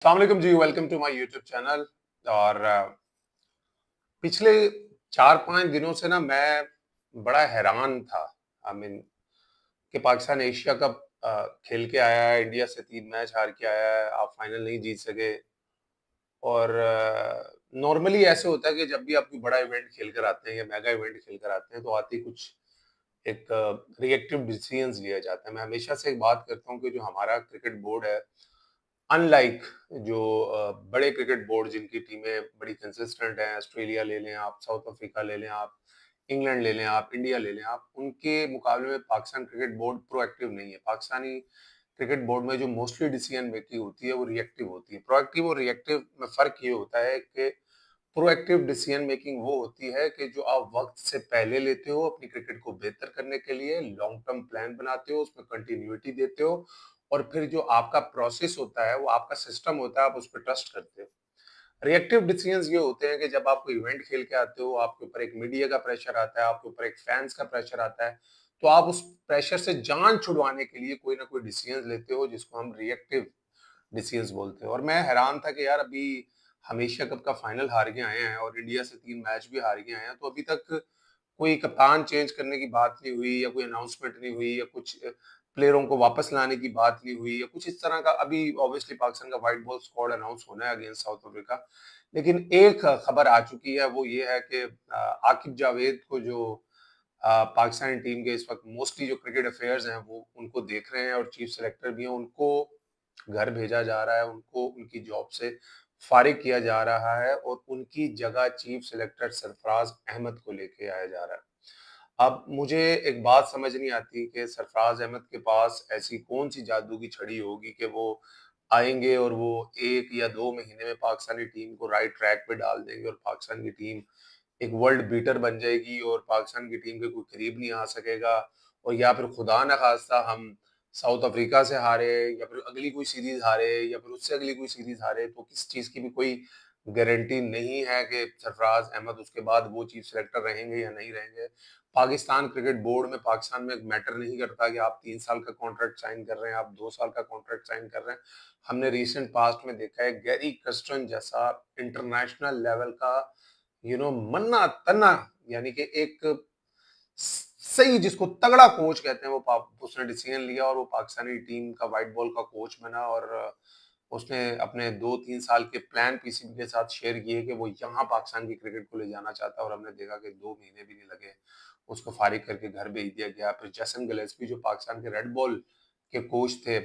अस्सलाम जी, welcome to my YouTube channel. और पिछले 4-5 दिनों से ना मैं बड़ा हैरान था। आई मीन कि पाकिस्तान एशिया कप खेल के आया है, इंडिया से 3 मैच हार के आया है, आप फाइनल नहीं जीत सके। और नॉर्मली ऐसे होता है कि जब भी आप कोई बड़ा इवेंट खेल कर आते हैं या मेगा इवेंट खेल कर आते हैं, तो आते ही कुछ एक रिएक्टिव डिसीजंस लिया जाता है। मैं हमेशा से एक बात करता हूँ कि जो हमारा क्रिकेट बोर्ड है, अनलाइक जो बड़े क्रिकेट बोर्ड जिनकी टीमें बड़ी कंसिस्टेंट हैं, ऑस्ट्रेलिया ले लें आप, साउथ अफ्रीका ले लें आप, इंग्लैंड ले लें आप, इंडिया ले लें आप, उनके मुकाबले में पाकिस्तान क्रिकेट बोर्ड प्रोएक्टिव नहीं है। पाकिस्तानी क्रिकेट बोर्ड में जो मोस्टली डिसीजन मेकिंग होती है वो रिएक्टिव होती है। प्रोएक्टिव और रिएक्टिव में फ़र्क ये होता है कि प्रोएक्टिव डिसीजन मेकिंग वो होती है कि जो आप वक़्त से पहले लेते हो अपनी क्रिकेट को बेहतर करने के लिए, लॉन्ग टर्म प्लान बनाते हो, उसमें कंटिन्यूटी देते हो और फिर जो आपका प्रोसेस होता है, वो आपका सिस्टम होता है, आप उस पे ट्रस्ट करते हो। रिएक्टिव डिसीजंस ये होते हैं कि जब आप कोई इवेंट खेल के आते हो, आपके ऊपर एक मीडिया का प्रेशर आता है, आपके ऊपर एक फैन्स का प्रेशर आता है, तो आप उस प्रेशर से जान छुड़वाने के लिए कोई ना कोई डिसीजंस लेते हो जिसको हम रिएक्टिव डिसीजंस बोलते हैं। और मैं हैरान था कि यार अभी हम एशिया कप का फाइनल हार के आए हैं और इंडिया से 3 मैच भी हार के आए हैं, तो अभी तक कोई कप्तान चेंज करने की बात नहीं हुई या कोई अनाउंसमेंट नहीं हुई या कुछ प्लेयरों को वापस लाने की बात नहीं हुई या कुछ इस तरह का। अभी ऑब्वियसली पाकिस्तान का व्हाइट बॉल स्क्वाड अनाउंस होना है अगेंस्ट साउथ अफ्रीका। लेकिन एक खबर आ चुकी है, वो ये है कि आकिब जावेद को जो पाकिस्तानी टीम के इस वक्त मोस्टली जो क्रिकेट अफेयर्स हैं वो उनको देख रहे हैं और चीफ सिलेक्टर भी हैं, उनको घर भेजा जा रहा है, उनको उनकी जॉब से फारिग किया जा रहा है और उनकी जगह चीफ सिलेक्टर सरफराज अहमद को लेके आया जा रहा है। अब मुझे एक बात समझ नहीं आती कि सरफराज अहमद के पास ऐसी कौन सी जादू की छड़ी होगी कि वो आएंगे और वो 1 या 2 महीने में पाकिस्तानी टीम को राइट ट्रैक पे डाल देंगे और पाकिस्तान की टीम एक वर्ल्ड बीटर बन जाएगी और पाकिस्तान की टीम के कोई करीब नहीं आ सकेगा। और या फिर खुदा न खास्ता हम साउथ अफ्रीका से हारे या फिर अगली कोई सीरीज हारे या फिर उससे अगली कोई सीरीज हारे, तो किस चीज की भी कोई गारंटी नहीं है कि सरफराज अहमद उसके बाद वो चीफ सेलेक्टर रहेंगे या नहीं रहेंगे। पाकिस्तान क्रिकेट बोर्ड में पाकिस्तान में मैटर नहीं करता कि आप 3 साल का कॉन्ट्रैक्ट साइन कर रहे हैं, आप 2 साल का कॉन्ट्रैक्ट साइन कर रहे हैं। हमने रिसेंट पास्ट में देखा है गैरी कर्स्टन जैसा इंटरनेशनल लेवल का मन्ना तन्ना, यानी कि एक सही जिसको तगड़ा कोच कहते हैं, उसने डिसीजन लिया और वो पाकिस्तानी टीम का व्हाइट बॉल का कोच बना। और उसने अपने 2-3 साल के प्लान पीसीबी के साथ शेयर किए कि वो यहाँ पाकिस्तान की क्रिकेट को ले जाना चाहता है और हमने देखा कि 2 महीने भी नहीं लगे, उसको फारिग करके घर भेज दिया गया। फिर जैसन गिलेस्पी जो पाकिस्तान के रेड बॉल के कोच थे,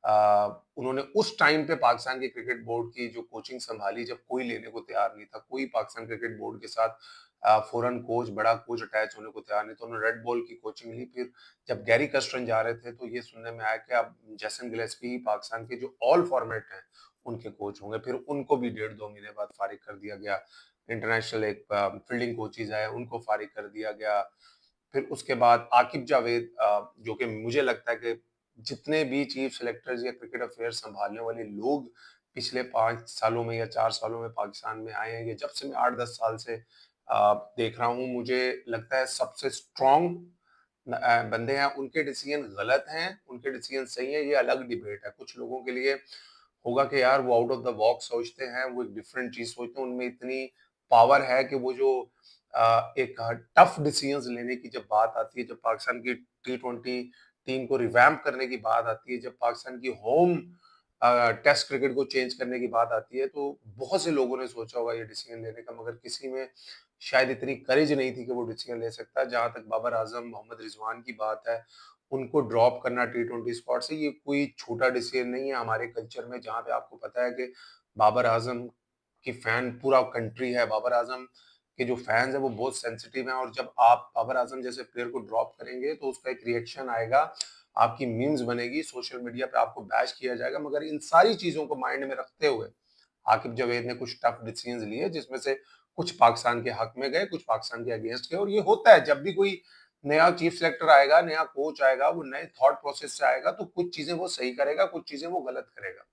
उन्होंने उस टाइम पे पाकिस्तान के क्रिकेट बोर्ड की जो कोचिंग संभाली जब कोई लेने को तैयार नहीं था, कोई पाकिस्तान क्रिकेट बोर्ड के साथ फॉरेन कोच, बड़ा कोच अटैच होने को तैयार नहीं, तो उन्होंने रेड बॉल की कोचिंग ली। फिर जब गैरी कर्स्टन जा रहे थे तो ये सुनने में आया कि अब जैसन गिलेस्पी ही पाकिस्तान के जो ऑल फॉर्मेट हैं उनके कोच होंगे। फिर उनको भी 1.5-2 महीने बाद फारिग कर दिया गया। इंटरनेशनल एक फील्डिंग कोचेज आए, उनको फारिग कर दिया गया। फिर उसके बाद आकिब जावेद, जो कि मुझे लगता है कि जितने भी चीफ सिलेक्टर्स या क्रिकेट अफेयर संभालने वाले लोग पिछले 5 सालों में या 4 सालों में पाकिस्तान में आए हैं, ये जब से मैं 8-10 साल से देख रहा हूँ, मुझे लगता है सबसे स्ट्रॉन्ग बंदे हैं। उनके डिसीजन गलत हैं, उनके डिसीजन सही है, ये अलग डिबेट है। कुछ लोगों के लिए होगा कि यार वो आउट ऑफ द बॉक्स सोचते हैं, वो एक डिफरेंट चीज सोचते हैं, उनमें इतनी पावर है कि वो जो एक टफ डिसीजंस लेने की जब बात आती है, जब पाकिस्तान की T20 टीम को रिवैम्प करने की बात आती है, जब पाकिस्तान की होम टेस्ट क्रिकेट को चेंज करने की बात आती है, तो बहुत से लोगों ने सोचा होगा ये डिसीजन लेने का, मगर किसी में शायद इतनी करेज नहीं थी कि वो डिसीजन ले सकता। जहां तक बाबर आजम, मोहम्मद रिजवान की बात है, उनको ड्रॉप करना T20 स्क्वाड से, ये कोई छोटा डिसीजन नहीं है हमारे कल्चर में, जहाँ पे आपको पता है कि बाबर आजम की फैन पूरा कंट्री है। बाबर आजम के जो फैंस हैं वो बहुत सेंसिटिव हैं और जब आप बाबर आजम जैसे प्लेयर को ड्रॉप करेंगे तो उसका एक रिएक्शन आएगा, आपकी मीम्स बनेगी, सोशल मीडिया पे आपको बैश किया जाएगा। मगर इन सारी चीजों को माइंड में रखते हुए आकिब जावेद ने कुछ टफ डिसीजंस लिए, जिसमें से कुछ पाकिस्तान के हक में गए, कुछ पाकिस्तान के अगेंस्ट गए। और ये होता है जब भी कोई नया चीफ सेलेक्टर आएगा, नया कोच आएगा, वो नए थॉट प्रोसेस से आएगा, तो कुछ चीजें वो सही करेगा, कुछ चीजें वो गलत करेगा।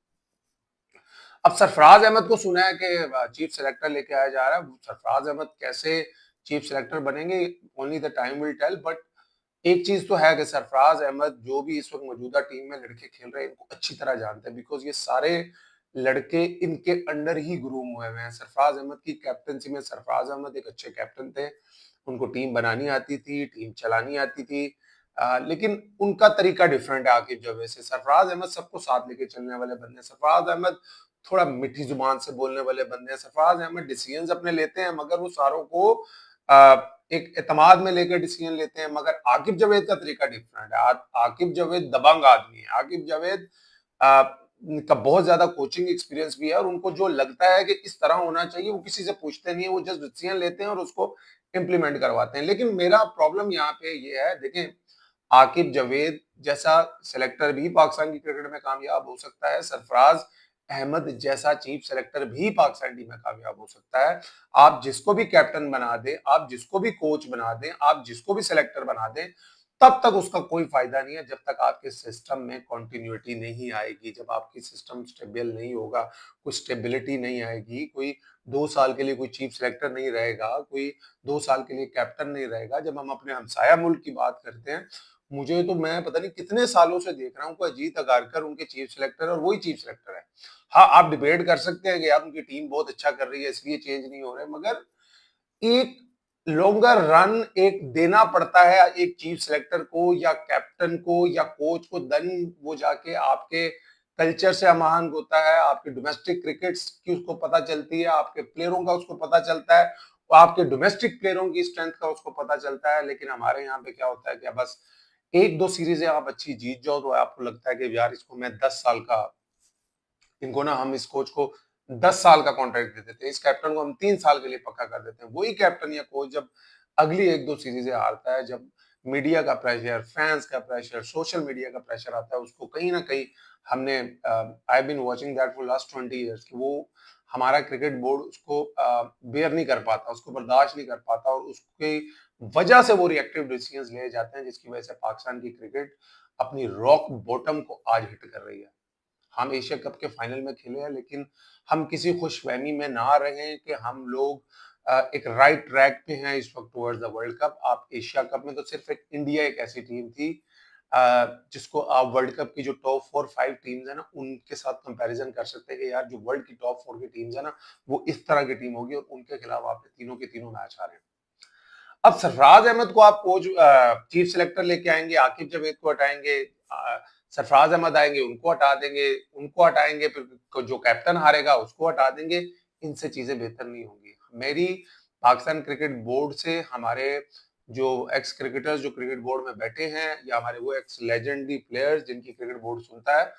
अब सरफराज अहमद को सुना है कि चीफ सेलेक्टर लेके आया जा रहा है। सरफराज अहमद कैसे चीफ सेलेक्टर बनेंगे, only the time will tell. But एक चीज तो है कि सरफराज अहमद जो भी इस वक्त मौजूदा टीम में लड़के खेल रहे हैं, इनको अच्छी तरह जानते हैं, बिकॉज ये सारे लड़के इनके अंडर ही ग्रूम हुए हैं। सरफराज अहमद की कैप्टनसी में सरफराज अहमद एक अच्छे कैप्टन थे, उनको टीम बनानी आती थी, टीम चलानी आती थी, लेकिन उनका तरीका डिफरेंट है आकिब जावेद से। सरफराज अहमद सबको साथ लेके चलने वाले बंदे हैं। सरफराज अहमद थोड़ा मीठी जुबान से बोलने वाले बंदे हैं। सरफराज अहमद डिसीजंस अपने लेते हैं, मगर वो सारों को एक एतमाद में लेकर डिसीजन लेते हैं। मगर आकिब जावेद का तरीका डिफरेंट है। आकिब जावेद दबंग आदमी है। आकिब जावेद का बहुत ज्यादा कोचिंग एक्सपीरियंस भी है, और उनको जो लगता है कि इस तरह होना चाहिए वो किसी से पूछते नहीं है, वो जस्ट डिसीजन लेते हैं और उसको इम्प्लीमेंट करवाते हैं। लेकिन मेरा प्रॉब्लम यहाँ पे ये है, देखें, आकिब जावेद जैसा सिलेक्टर भी पाकिस्तान की क्रिकेट में कामयाब हो सकता है, सरफराज अहमद जैसा चीफ सेलेक्टर भी पाकिस्तान टीम में कामयाब हो सकता है। आप जिसको भी कैप्टन बना दें, आप जिसको भी कोच बना दें, आप जिसको भी सिलेक्टर बना दें, तब तक उसका कोई फायदा नहीं है जब तक आपके सिस्टम में कंटिन्यूटी नहीं आएगी, जब आपकी सिस्टम स्टेबल नहीं होगा, कोई स्टेबिलिटी नहीं आएगी, कोई 2 साल के लिए कोई चीफ सेलेक्टर नहीं रहेगा, कोई 2 साल के लिए कैप्टन नहीं रहेगा। जब हम अपने हमसाया मुल्क की बात करते हैं, मुझे तो मैं पता नहीं कितने सालों से देख रहा हूँ कि अजीत अगारकर उनके चीफ सेलेक्टर और वही चीफ सेलेक्टर है। हाँ, आप डिबेट कर सकते हैं कि यार उनकी टीम बहुत अच्छा कर रही है इसलिए चेंज नहीं हो रहे, मगर एक लॉन्गर रन एक देना पड़ता है एक चीफ सेलेक्टर को या कैप्टन को या कोच को, देन वो जाके आपके कल्चर से अमान होता है, आपके डोमेस्टिक क्रिकेट की उसको पता चलती है, आपके प्लेयरों का उसको पता चलता है, और आपके डोमेस्टिक प्लेयरों की स्ट्रेंथ का उसको पता चलता है। लेकिन हमारे यहाँ पे क्या होता है कि बस 1-2 सीरीजें आप अच्छी जीत जाओ तो आपको लगता है कि यार इसको मैं 10 साल का, इनको ना हम इस कोच को 10 साल का कॉन्ट्रैक्ट दे देते हैं, इस कैप्टन को हम 3 साल के लिए पक्का कर देते हैं। वही कैप्टन या कोच जब अगली 1-2 सीरीजें हारता है, जब मीडिया का प्रेशर, फैंस का प्रेशर, सोशल मीडिया का प्रेशर आता है, उसको कहीं ना कहीं हमने I been watching that for last 20 years कि वो हमारा क्रिकेट बोर्ड उसको बेयर नहीं कर पाता, उसको बर्दाश्त नहीं कर पाता, और उसकी वजह से वो रिएक्टिव डिसीजंस ले जाते हैं, जिसकी वजह से पाकिस्तान की क्रिकेट अपनी रॉक बॉटम को आज हिट कर रही है। हम एशिया कप के फाइनल में खेले हैं, लेकिन हम किसी खुशफहमी में ना रहें कि हम लोग एक राइट ट्रैक पे हैं इस वक्त टुवर्ड्स द वर्ल्ड कप। आप एशिया कप में तो सिर्फ एक इंडिया एक ऐसी टीम थी जिसको आप वर्ल्ड कप की जो टॉप 4-5 टीम्स है ना उनके साथ कंपैरिजन कर सकते हैं कि यार जो वर्ल्ड की टॉप 4 की टीम्स है ना वो इस तरह की टीम होगी, और उनके खिलाफ आपने तीनों के तीनों मैच हारे। अब सरफराज अहमद को आप कोच चीफ सेलेक्टर लेके आएंगे, आकिब जावेद को हटाएंगे, सरफराज अहमद आएंगे उनको हटा देंगे, उनको हटाएंगे, फिर जो कैप्टन हारेगा उसको हटा देंगे। इनसे चीजें बेहतर नहीं होंगी। मेरी पाकिस्तान क्रिकेट बोर्ड से हमारे जो एक्स क्रिकेटर्स जो क्रिकेट बोर्ड में बैठे हैं, या हमारे वो एक्स लेजेंडरी प्लेयर्स जिनकी क्रिकेट बोर्ड सुनता है,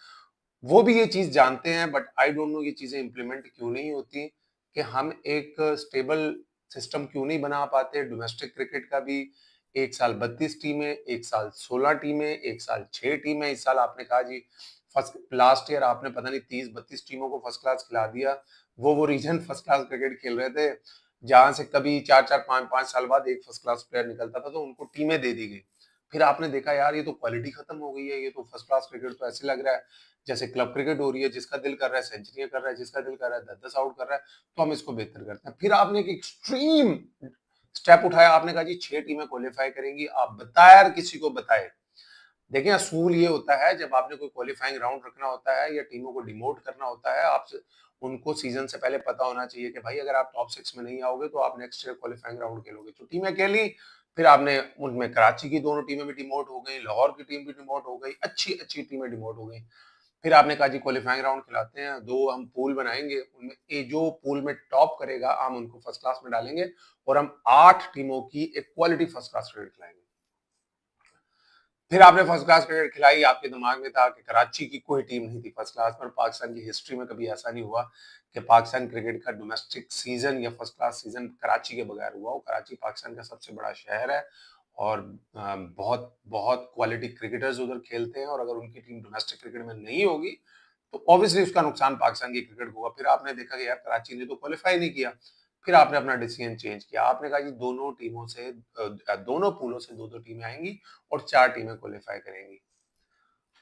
वो भी ये चीज जानते हैं, बट आई डोंट नो ये चीजें इंप्लीमेंट क्यों नहीं होती, कि हम एक स्टेबल सिस्टम क्यों नहीं बना पाते। डोमेस्टिक क्रिकेट का भी एक साल 32 टीमें, एक साल 16 टीमें, एक साल 6 टीमें। इस साल आपने कहा जी फर्स्ट लास्ट ईयर आपने पता नहीं 30-32 टीमों को फर्स्ट क्लास खिला दिया। वो रीजन फर्स्ट क्लास क्रिकेट खेल रहे थे, जहां से कभी 4-4 5-5 साल बाद एक फर्स्ट क्लास प्लेयर निकलता था, तो उनको टीमें दे दी गई। फिर आपने देखा यार ये तो क्वालिटी खत्म हो गई है, ये तो फर्स्ट क्लास क्रिकेट तो ऐसे लग रहा है जैसे क्लब क्रिकेट हो रही है, जिसका दिल कर रहा है सेंचुरियां कर रहा है, जिसका दिल कर रहा है 10-10 आउट कर रहा है, तो हम इसको बेहतर करते हैं। फिर आपने एक एक्सट्रीम स्टेप उठाया, आपने कहा जी 6 टीमें क्वालिफाई करेंगी। आप बताए यार, किसी को बताए। देखिए असूल ये होता है, जब आपने कोई क्वालिफाइंग राउंड रखना होता है या टीमों को डिमोट करना होता है, आप उनको सीजन से पहले पता होना चाहिए कि भाई अगर आप टॉप 6 में नहीं आओगे तो आप नेक्स्ट ईयर क्वालिफाइंग राउंड खेलोगे। तो टीमें खेली, फिर आपने उनमें कराची की दोनों टीमें भी डिमोट हो गई, लाहौर की टीम भी डिमोट हो गई, अच्छी अच्छी टीमें डिमोट हो गई। फिर आपने कहा जी क्वालिफाइंग राउंड खिलाते हैं, 2 हम पूल बनाएंगे, उनमें ये जो पूल में टॉप करेगा हम उनको फर्स्ट क्लास में डालेंगे, और हम 8 टीमों की एक क्वालिटी फर्स्ट क्लास क्रिकेट खिलाएंगे। फिर आपने फर्स्ट क्लास क्रिकेट खिलाई, आपके दिमाग में था कि कराची की कोई टीम नहीं थी फर्स्ट क्लास, पर पाकिस्तान की हिस्ट्री में कभी ऐसा नहीं हुआ कि पाकिस्तान क्रिकेट का डोमेस्टिक सीजन या फर्स्ट क्लास सीजन कराची के बगैर हुआ हो। कराची पाकिस्तान का सबसे बड़ा शहर है, और बहुत बहुत क्वालिटी क्रिकेटर्स उधर खेलते हैं, और अगर उनकी टीम डोमेस्टिक क्रिकेट में नहीं होगी तो ऑब्वियसली उसका नुकसान पाकिस्तान की क्रिकेट को होगा। फिर आपने देखा कि यार कराची ने तो क्वालिफाई नहीं किया, फिर आपने अपना डिसीजन चेंज किया, आपने कहा जी दोनों टीमों से दोनों पूलों से 2-2 टेमें आएंगी और 4 टीमें क्वालिफाई करेंगी।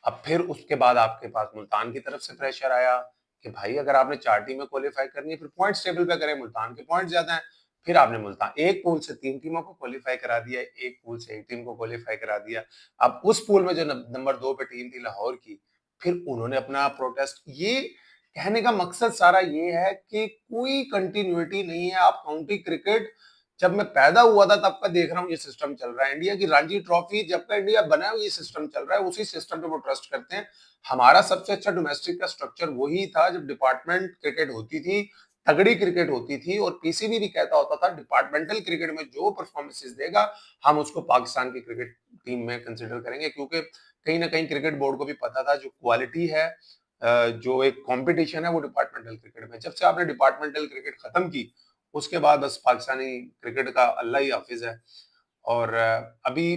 अब फिर उसके बाद आपके पास मुल्तान की तरफ से प्रेशर आया कि भाई अगर आपने 4 टीमें क्वालिफाई करनी है फिर पॉइंट्स टेबल पे करें, मुल्तान के पॉइंट ज्यादा हैं। फिर आपने मुल्तान एक पूल से 3 टीमों को क्वालिफाई करा दिया, एक पूल से एक टीम को क्वालिफाई करा दिया। अब उस पूल में जो नंबर 2 पे टीम थी लाहौर की, फिर उन्होंने अपना प्रोटेस्ट, ये कहने का मकसद सारा ये है कि कोई कंटिन्यूटी नहीं है। आप काउंटी क्रिकेट, जब मैं पैदा हुआ था तब का देख रहा हूँ ये सिस्टम चल रहा है। इंडिया की रणजी ट्रॉफी जब का इंडिया बना है ये सिस्टम चल रहा है, उसी सिस्टम पे वो ट्रस्ट करते हैं। हमारा सबसे अच्छा डोमेस्टिक का स्ट्रक्चर वही था जब डिपार्टमेंट क्रिकेट होती थी, तगड़ी क्रिकेट होती थी, और पीसीबी भी कहता होता था डिपार्टमेंटल क्रिकेट में जो परफॉर्मेंसेस देगा हम उसको पाकिस्तान की क्रिकेट टीम में कंसिडर करेंगे, क्योंकि कहीं ना कहीं क्रिकेट बोर्ड को भी पता था जो क्वालिटी है, जो एक कंपटीशन है वो डिपार्टमेंटल क्रिकेट में। जब से आपने डिपार्टमेंटल क्रिकेट खत्म की उसके बाद बस पाकिस्तानी क्रिकेट का अल्लाह ही हाफिज है। और अभी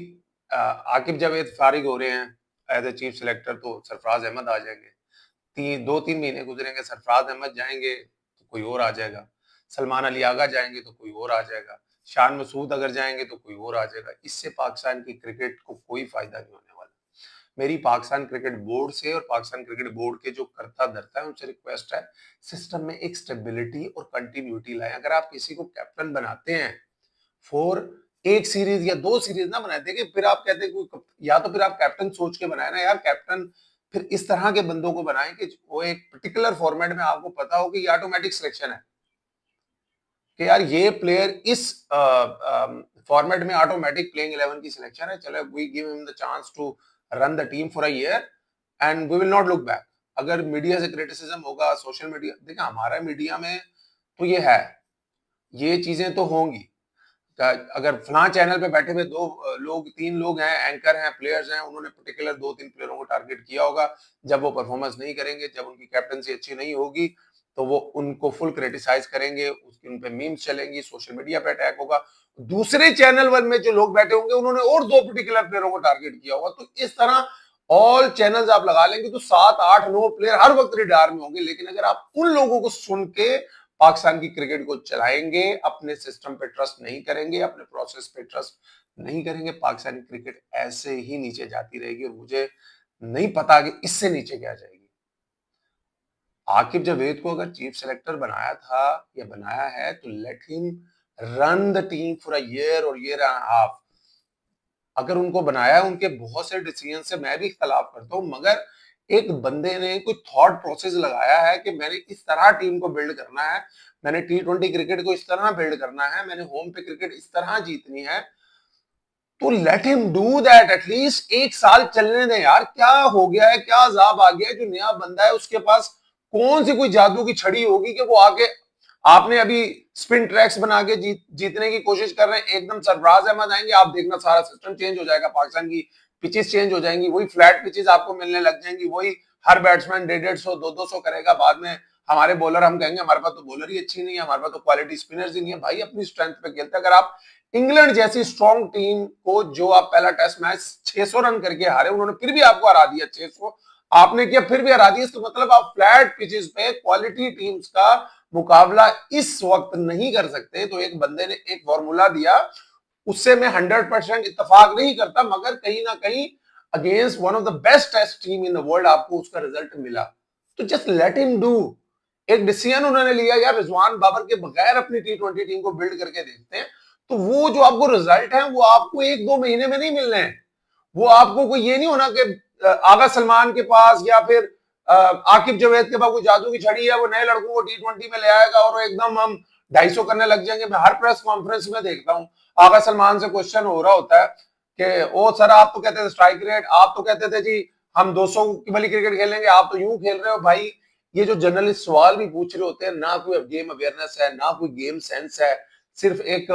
आकिब जावेद फारिग हो रहे हैं एज ए चीफ सिलेक्टर, तो सरफराज अहमद आ जाएंगे। 2-3 महीने गुजरेंगे, सरफराज अहमद जाएंगे तो कोई और आ जाएगा, सलमान अली आगा जाएंगे तो कोई और आ जाएगा, शान मसूद अगर जाएंगे तो कोई और आ जाएगा। इससे पाकिस्तान की क्रिकेट को कोई फायदा नहीं होने वाला। मेरी पाकिस्तान क्रिकेट बोर्ड से और पाकिस्तान क्रिकेट बोर्ड के जो करता धरता है उनसे रिक्वेस्ट है, सिस्टम में एक स्टेबिलिटी और कंटिन्यूटी लाएं। अगर आप किसी को कैप्टन बनाते हैं फॉर एक सीरीज या 2 सीरीज ना बनाए, देखिए फिर आप कहते हैं कोई, या तो फिर आप कैप्टन सोच के बनाए ना यार, कैप्टन फिर इस तरह के बंदों को बनाएं कि वो एक पर्टिकुलर फॉर्मेट में आपको पता हो कि ये ऑटोमेटिक सिलेक्शन है, कि यार ये प्लेयर इस फॉर्मेट में ऑटोमेटिक प्लेइंग 11 की सिलेक्शन है, चलो we give him the chance to run the team for a year and we will not look back. अगर मीडिया से क्रिटिसिज्म होगा, सोशल मीडिया, देखिए हमारा मीडिया में तो ये है, ये चीजें तो होंगी। अगर फलां चैनल पे बैठे हुए 3 लोग हैं, एंकर हैं, प्लेयर्स हैं, उन्होंने पर्टिकुलर 2-3 प्लेयरों को टारगेट किया होगा, जब वो परफॉर्मेंस नहीं करेंगे, जब उनकी कैप्टनसी अच्छी नहीं होगी तो वो उनको फुल क्रिटिसाइज करेंगे, उसकी उन पे मीम्स चलेंगी, सोशल मीडिया पे अटैक होगा। दूसरे चैनल वन में जो लोग बैठे होंगे उन्होंने और 2 पर्टिकुलर प्लेयरों को टारगेट किया होगा। तो इस तरह ऑल चैनल्स आप लगा लेंगे तो 7-8-9 प्लेयर हर वक्त रिडार में होंगे। लेकिन अगर आप उन लोगों को सुन के पाकिस्तान की क्रिकेट को चलाएंगे, अपने सिस्टम पे ट्रस्ट नहीं करेंगे, अपने प्रोसेस पे ट्रस्ट नहीं करेंगे, पाकिस्तानी क्रिकेट ऐसे ही नीचे जाती रहेगी और मुझे नहीं पता कि इससे नीचे क्या जाएगी। आकिब जावेद को अगर चीफ सेलेक्टर बनाया था या बनाया है तो let him run the team for a year और ईयर एंड हाफ। अगर उनको बनाया है, उनके बहुत से डिसीजन से मैं भी इख्तलाफ करता हूं, मगर एक बंदे ने कोई थॉट प्रोसेस लगाया है कि मैंने इस तरह टीम को बिल्ड करना है, मैंने T20 क्रिकेट को इस तरह बिल्ड करना है, मैंने होम पे क्रिकेट इस तरह जीतनी है, तो late him do that. At least 1 साल चलने दें यार। क्या हो गया है, क्या अजाब आ गया है, जो नया बंदा है उसके पास कौन सी कोई जादू की छड़ी होगी कि वो आके, आपने अभी स्पिन ट्रैक्स बना के जीतने की कोशिश कर रहे हैं, एकदम सरफराज अहमद आएंगे, आप देखना सारा सिस्टम चेंज हो जाएगा, पाकिस्तान की पिचेस चेंज हो जाएंगी, वही फ्लैट पिचेस आपको मिलने लग जाएंगी, वही हर बैट्समैन 150-150, 200 करेगा। बाद में हमारे बॉलर, हम कहेंगे हमारे पास तो बॉलर ही अच्छी नहीं है, हमारे पास तो क्वालिटी स्पिनर्स ही नहीं है। भाई अपनी स्ट्रेंथ पे खेलते। अगर आप इंग्लैंड जैसी स्ट्रॉन्ग टीम को, जो आप पहला टेस्ट मैच 600 रन करके हारे, उन्होंने फिर भी आपको हरा दिया, 600 आपने किया फिर भी हरा दिया, तो मतलब आप फ्लैट पिचेस पे क्वालिटी टीम्स का मुकाबला इस वक्त नहीं कर सकते। तो एक बंदे ने एक फॉर्मूला दिया, उससे मैं 100% इत्तेफाक नहीं करता, मगर कहीं ना कहीं against one of the best test team in the world आपको उसका रिजल्ट मिला। तो जस्ट लेट हिम डू। एक डिसीजन उन्होंने लिया यार, रिजवान बाबर के बगैर अपनी T20 टीम को बिल्ड करके देखते हैं, तो वो जो आपको रिजल्ट है वो आपको 1-2 महीने में नहीं मिलने हैं। वो आपको कोई ये नहीं होना कि आगा सलमान के पास या फिर आकिब जावेद के पास कोई जादू की छड़ी है, वो नए लड़कों को T20 में ले आएगा और एकदम हम 250 करने लग जाएंगे। मैं हर प्रेस कॉन्फ्रेंस में देखता हूँ आगा सलमान से क्वेश्चन हो रहा होता है कि ओ सर आप तो कहते थे स्ट्राइक रेट, आप तो कहते थे जी हम 200 की वाली क्रिकेट खेलेंगे, आप तो यूं खेल रहे हो। भाई ये जो जर्नलिस्ट सवाल भी पूछ रहे होते हैं, ना कोई गेम अवेयरनेस है, ना कोई गेम सेंस है, सिर्फ एक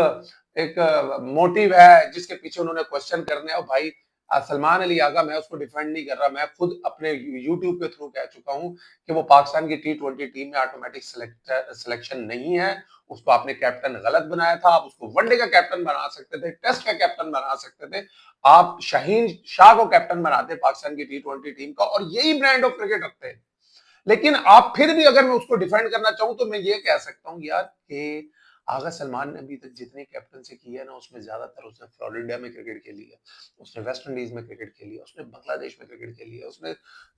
एक मोटिव है जिसके पीछे उन्होंने क्वेश्चन करने हैं। भाई सलमान अली आगा, मैं उसको डिफेंड नहीं कर रहा, मैं खुद अपने यूट्यूब के थ्रू कह चुका हूं कि वो पाकिस्तान की T20 टीम में ऑटोमेटिक सिलेक्शन नहीं है। उसको आपने कैप्टन गलत बनाया था। आप उसको वनडे का कैप्टन बना सकते थे, टेस्ट का कैप्टन बना सकते थे, आप शाहीन शाह को कैप्टन बनाते पाकिस्तान की T20 टीम का, और यही ब्रांड ऑफ क्रिकेट रखते हैं। लेकिन आप फिर भी, अगर मैं उसको डिफेंड करना चाहूं तो मैं ये कह सकता हूं यार कि आगा सलमान ने अभी तक जितनी कैप्टनसी की है ना, उसमें ज्यादातर उसने फ्लोरिडा में क्रिकेट खेली है, उसने वेस्ट इंडीज में क्रिकेट खेली है, उसने बांग्लादेश में क्रिकेट खेली है, उसने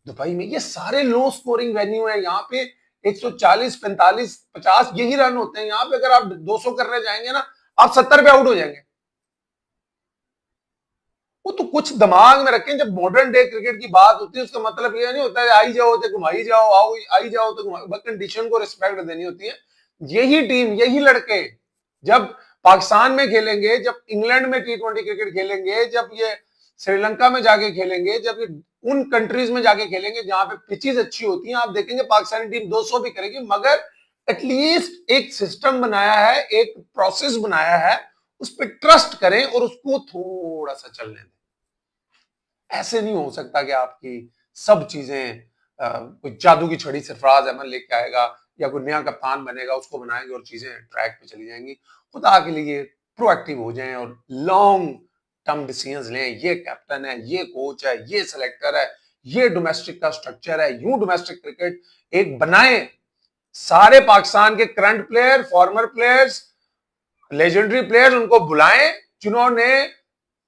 दुबई में। ये सारे लो स्कोरिंग वेन्यू है। यहाँ पे 140, 45, 50 यही रन होते हैं। यहाँ पे अगर आप 200 करने जाएंगे ना, आप 70 पे आउट हो जाएंगे। वो तो कुछ दिमाग में रखें, जब मॉडर्न डे क्रिकेट की बात होती है उसका मतलब ये नहीं होता है आई जाओ तो घुमाई जाओ, आओ आई जाओ तो घुमाई, कंडीशन को रिस्पेक्ट देनी होती है। यही टीम, यही लड़के जब पाकिस्तान में खेलेंगे, जब इंग्लैंड में T20 क्रिकेट खेलेंगे, जब ये श्रीलंका में जाके खेलेंगे, जब ये उन कंट्रीज में जाके खेलेंगे जहां पे पिचेस अच्छी होती हैं, आप देखेंगे पाकिस्तानी टीम 200 भी करेगी, मगर एटलीस्ट एक सिस्टम बनाया है, एक प्रोसेस बनाया है, उस पर ट्रस्ट करें और उसको थोड़ा सा चलने दें। ऐसे नहीं हो सकता कि आपकी सब चीजें कोई जादू की छड़ी सरफराज अहमद लेके आएगा या कोई नया कप्तान बनेगा उसको बनाएंगे और चीजें ट्रैक पे चली जाएंगी। खुदा के लिए प्रोएक्टिव हो जाएं और लॉन्ग टर्म डिसीजंस लें। ये कैप्टन है, ये कोच है, ये सिलेक्टर है, ये डोमेस्टिक का स्ट्रक्चर है, यूं डोमेस्टिक क्रिकेट एक बनाए। सारे पाकिस्तान के current player, farmer players, legendary players उनको बुलाएं जिन्होंने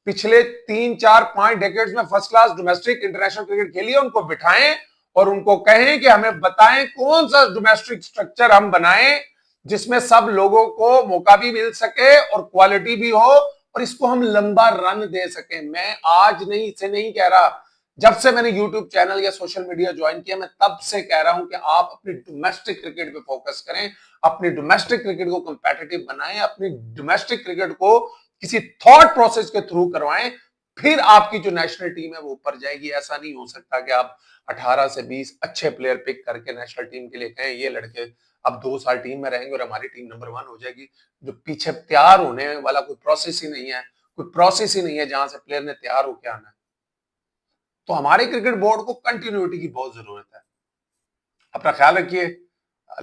पिछले 3 4 5 डेकेड्स में first class domestic international cricket खेली है, उनको बिठाएं और उनको कहें कि हमें बताएं कौन सा डोमेस्टिक स्ट्रक्चर हम बनाएं जिसमें सब लोगों को मौका भी मिल सके और क्वालिटी भी हो और इसको हम लंबा रन दे सकें। मैं आज नहीं, इसे नहीं कह रहा, जब से मैंने यूट्यूब चैनल या सोशल मीडिया ज्वाइन किया मैं तब से कह रहा हूं कि आप अपनी डोमेस्टिक क्रिकेट पे फोकस करें, अपनी डोमेस्टिक क्रिकेट को कंपेटिटिव बनाएं, अपनी डोमेस्टिक क्रिकेट को किसी थॉट प्रोसेस के थ्रू करवाएं, फिर आपकी जो नेशनल टीम है वो ऊपर जाएगी। ऐसा नहीं हो सकता कि आप 18 से 20 अच्छे प्लेयर पिक करके नेशनल टीम के लिए कहें ये लड़के अब 2 साल टीम में रहेंगे और हमारी टीम नंबर 1 हो जाएगी। जो पीछे तैयार होने वाला कोई प्रोसेस ही नहीं है, कोई प्रोसेस ही नहीं है जहां से प्लेयर ने तैयार होकर आना है। तो हमारे क्रिकेट बोर्ड को कंटिन्यूटी की बहुत जरूरत है। अपना ख्याल रखिए।